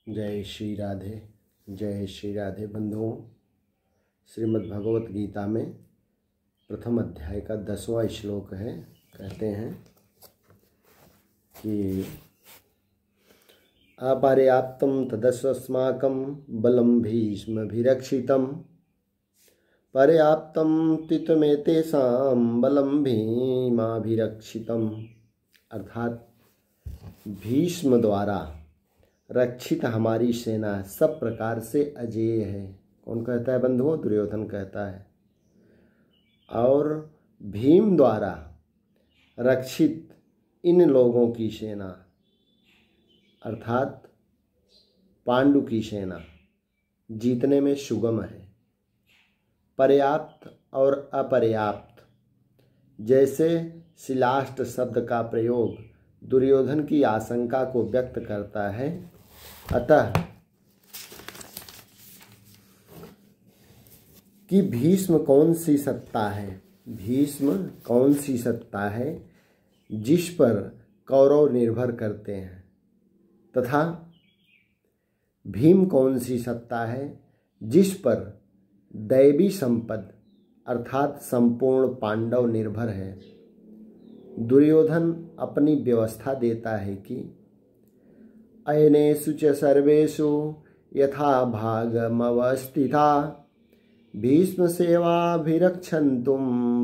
जय श्री राधे, जय श्री राधे बंधुओं। श्रीमद् भगवत गीता में प्रथम अध्याय का 10वां श्लोक है। कहते हैं कि अपर्याप्तं तदस्माकं बलं भीष्मभिरक्षितं पर्याप्तं त्वितमेतेषां बलं भीमाभिरक्षितम्। अर्थात भीष्म द्वारा रक्षित हमारी सेना सब प्रकार से अजेय है। कौन कहता है बंधुओं? दुर्योधन कहता है। और भीम द्वारा रक्षित इन लोगों की सेना अर्थात पांडु की सेना जीतने में सुगम है। पर्याप्त और अपर्याप्त जैसे शिलाष्ट शब्द का प्रयोग दुर्योधन की आशंका को व्यक्त करता है, अतः कि भीष्म कौन सी सत्ता है, भीष्म कौन सी सत्ता है जिस पर कौरव निर्भर करते हैं, तथा भीम कौन सी सत्ता है जिस पर दैवी संपद अर्थात संपूर्ण पांडव निर्भर है। दुर्योधन अपनी व्यवस्था देता है कि अयनेषु च सर्वेषु यथा भागमवस्थिता भीष्म सेवाभिरक्षन्तुं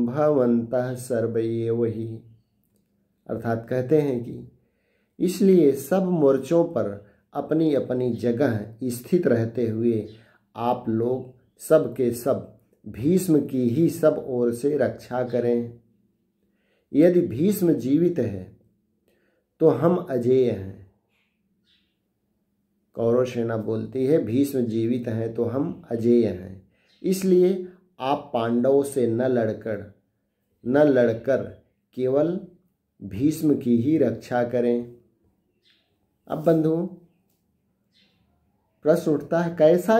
भवन्तः सर्वे एव हि। अर्थात कहते हैं कि इसलिए सब मोर्चों पर अपनी अपनी जगह स्थित रहते हुए आप लोग सब के सब भीष्म की ही सब ओर से रक्षा करें। यदि भीष्म जीवित है तो हम अजेय हैं। कौरव सेना बोलती है भीष्म जीवित हैं तो हम अजेय हैं, इसलिए आप पांडवों से न लड़कर केवल भीष्म की ही रक्षा करें। अब बंधुओं प्रश्न उठता है, कैसा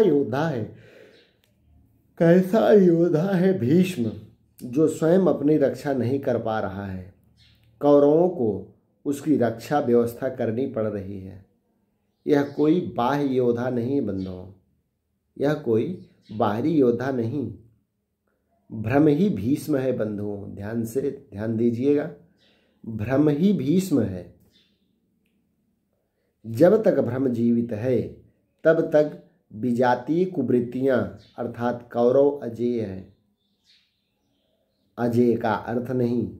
योद्धा है भीष्म जो स्वयं अपनी रक्षा नहीं कर पा रहा है। कौरवों को उसकी रक्षा व्यवस्था करनी पड़ रही है। यह कोई बाह्य योद्धा नहीं बंधुओं, यह कोई बाहरी योद्धा नहीं, भ्रम ही भीष्म है बंधुओं। ध्यान दीजिएगा, भ्रम ही भीष्म है। जब तक भ्रम जीवित है तब तक विजातीय कुवृत्तियां अर्थात कौरव अजेय है। अजेय का अर्थ नहीं,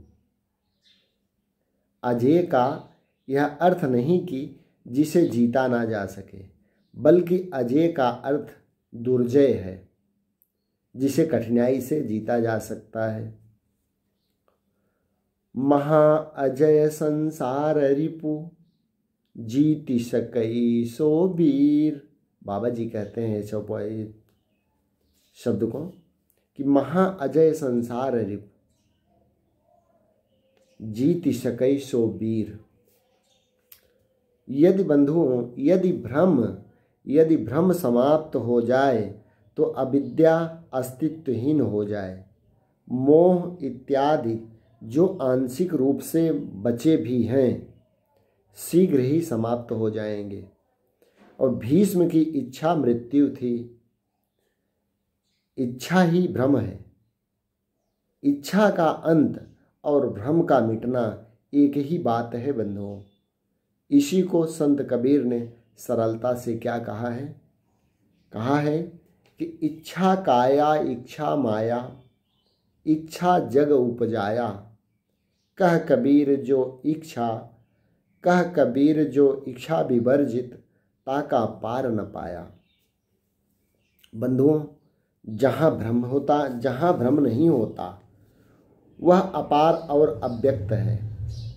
अजेय का यह अर्थ नहीं कि जिसे जीता ना जा सके, बल्कि अजेय का अर्थ दुर्जय है, जिसे कठिनाई से जीता जा सकता है। महा अजय संसार रिपु जीति सकई सो वीर। बाबा जी कहते हैं शब्द को कि महा अजय संसार रिपु जीति सकई सो वीर। यदि बंधुओं यदि भ्रम समाप्त हो जाए तो अविद्या अस्तित्वहीन हो जाए। मोह इत्यादि जो आंशिक रूप से बचे भी हैं शीघ्र ही समाप्त हो जाएंगे। और भीष्म की इच्छा मृत्यु थी। इच्छा ही भ्रम है। इच्छा का अंत और भ्रम का मिटना एक ही बात है बंधुओं। इसी को संत कबीर ने सरलता से क्या कहा है? कहा है कि इच्छा काया इच्छा माया इच्छा जग उपजाया कह कबीर जो इच्छा विवर्जित ताका पार न पाया। बंधुओं जहाँ भ्रम नहीं होता वह अपार और अव्यक्त है।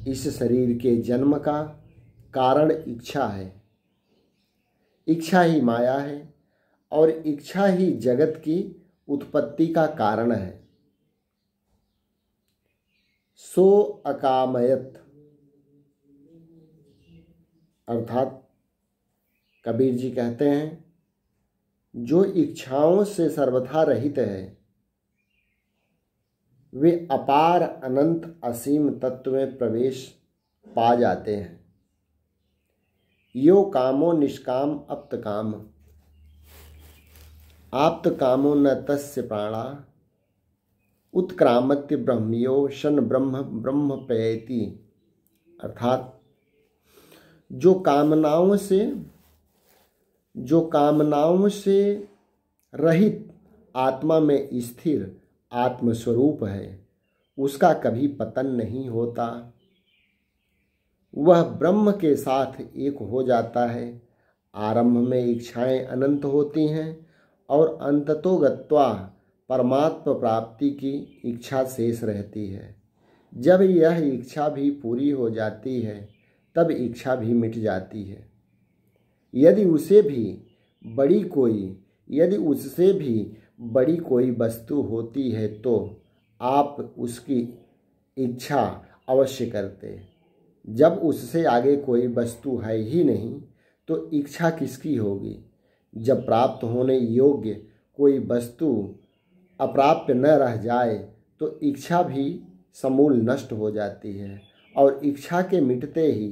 इस शरीर के जन्म का कारण इच्छा है। इच्छा ही माया है और इच्छा ही जगत की उत्पत्ति का कारण है। सो अकामयत अर्थात कबीर जी कहते हैं जो इच्छाओं से सर्वथा रहित है वे अपार अनंत असीम तत्व में प्रवेश पा जाते हैं। यो कामो निष्काम अप्त काम, आप्त कामो न तस्य प्राणा, उत्क्रामत्य ब्रह्मयो शन ब्रह्म ब्रह्म पयति। अर्थात जो कामनाओं से रहित आत्मा में स्थिर आत्मस्वरूप है, उसका कभी पतन नहीं होता। वह ब्रह्म के साथ एक हो जाता है। आरंभ में इच्छाएं अनंत होती हैं और अंततो गत्वा परमात्म प्राप्ति की इच्छा शेष रहती है। जब यह इच्छा भी पूरी हो जाती है तब इच्छा भी मिट जाती है। यदि उससे भी बड़ी कोई वस्तु होती है तो आप उसकी इच्छा अवश्य करते। जब उससे आगे कोई वस्तु है ही नहीं तो इच्छा किसकी होगी। जब प्राप्त होने योग्य कोई वस्तु अप्राप्य न रह जाए तो इच्छा भी समूल नष्ट हो जाती है और इच्छा के मिटते ही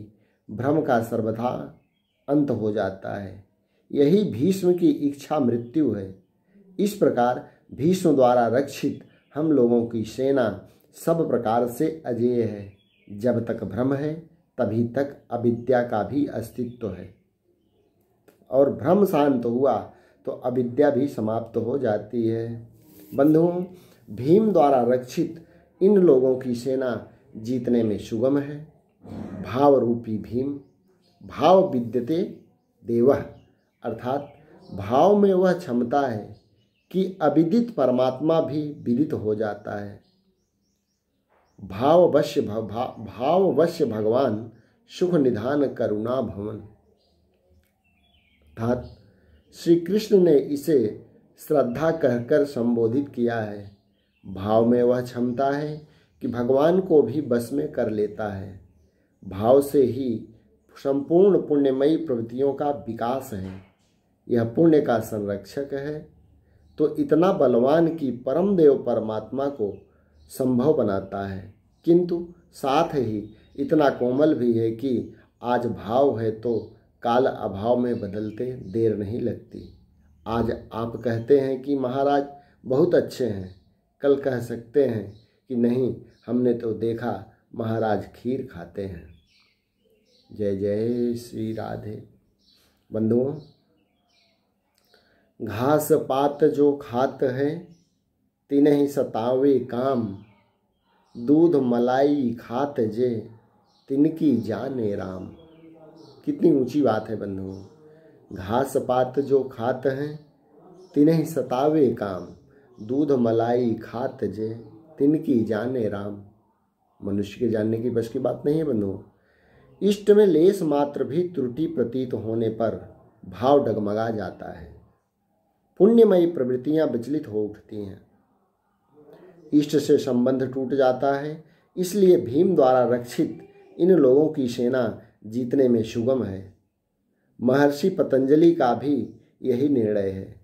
भ्रम का सर्वथा अंत हो जाता है। यही भीष्म की इच्छा मृत्यु है। इस प्रकार भीष्म द्वारा रक्षित हम लोगों की सेना सब प्रकार से अजेय है। जब तक भ्रम है तभी तक अविद्या का भी अस्तित्व है, और भ्रम शांत हुआ तो अविद्या भी समाप्त हो जाती है। बंधुओं, भीम द्वारा रक्षित इन लोगों की सेना जीतने में सुगम है। भाव रूपी भीम, भाव विद्यते देवः, अर्थात भाव में वह क्षमता है कि अविदित परमात्मा भी विदित हो जाता है। भाववश्य भगवान सुख निधान करुणा भवन, अर्थात श्री कृष्ण ने इसे श्रद्धा कहकर संबोधित किया है। भाव में वह क्षमता है कि भगवान को भी बस में कर लेता है। भाव से ही संपूर्ण पुण्यमयी प्रवृत्तियों का विकास है। यह पुण्य का संरक्षक है तो इतना बलवान कि परम देव परमात्मा को संभव बनाता है, किंतु साथ ही इतना कोमल भी है कि आज भाव है तो काल अभाव में बदलते देर नहीं लगती। आज आप कहते हैं कि महाराज बहुत अच्छे हैं, कल कह सकते हैं कि नहीं, हमने तो देखा महाराज खीर खाते हैं। जय जय श्री राधे। बंधुओं, घास पात जो खात है तिन्हि सतावे काम, दूध मलाई खात जे तिनकी जाने राम। कितनी ऊंची बात है बंधुओं। घास पात जो खात हैं तिन्हि सतावे काम, दूध मलाई खात जे तिनकी जाने राम। मनुष्य के जानने की बस की बात नहीं है बंधुओं। इष्ट में लेस मात्र भी त्रुटि प्रतीत होने पर भाव डगमगा जाता है, पुण्यमयी प्रवृत्तियां विचलित हो उठती हैं, इष्ट से संबंध टूट जाता है। इसलिए भीम द्वारा रक्षित इन लोगों की सेना जीतने में सुगम है। महर्षि पतंजलि का भी यही निर्णय है।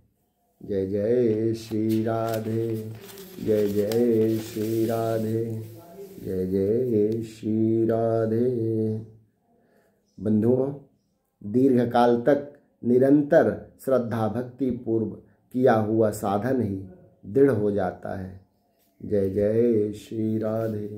जय जय श्री राधे, जय जय श्री राधे, जय जय श्री राधे। बंधुओं, दीर्घकाल तक निरंतर श्रद्धा भक्ति पूर्व किया हुआ साधन ही दृढ़ हो जाता है। जय जय श्री राधे।